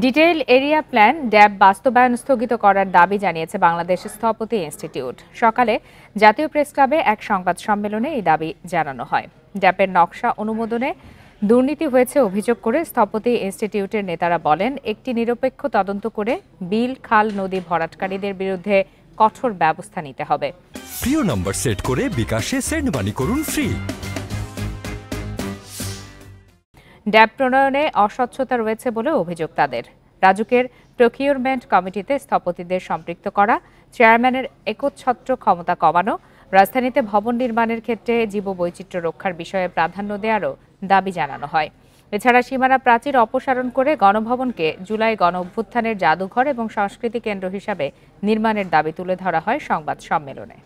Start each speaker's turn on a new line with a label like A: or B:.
A: Detail area plan ড্যাব বাস্তবায়ন স্থগিত করার দাবি জানিয়েছে বাংলাদেশ স্থপতি ইনস্টিটিউট। সকালে জাতীয় প্রেস ক্লাবে এক সংবাদ সম্মেলনে এই দাবি জানানো হয়। ড্যাবের নকশা অনুমোদনে দুর্নীতি হয়েছে অভিযোগ করে স্থপতি ইনস্টিটিউটের নেতারা বলেন, একটি নিরপেক্ষ তদন্ত করে বিল, খাল, নদী ভরাটকারীদের বিরুদ্ধে কঠোর ব্যবস্থা নিতে হবে।
B: প্রিয় নম্বর সেট করে বিকাশে সেন্ড মানি করুন ফ্রি।
A: ড্যাব প্রণয়নে অস্বচ্ছতা রয়েছে বলে অভিযোগ তাদের। রাজুকের প্রকিউরমেন্ট কমিটিতে স্থপতিদের সম্পৃক্ত করা, চেয়ারম্যানের একচ্ছত্র ক্ষমতা কমানো, রাজধানীতে ভবন নির্মাণের ক্ষেত্রে জীববৈচিত্র্য রক্ষার বিষয়ে প্রাধান্য দেওয়ারও দাবি জানানো হয়। এছাড়া সীমানা প্রাচীর অপসারণ করে গণভবনকে জুলাই গণঅভ্যুত্থানের জাদুঘর এবং সংস্কৃতি কেন্দ্র হিসাবে নির্মাণের দাবি তুলে ধরা হয় সংবাদ সম্মেলনে।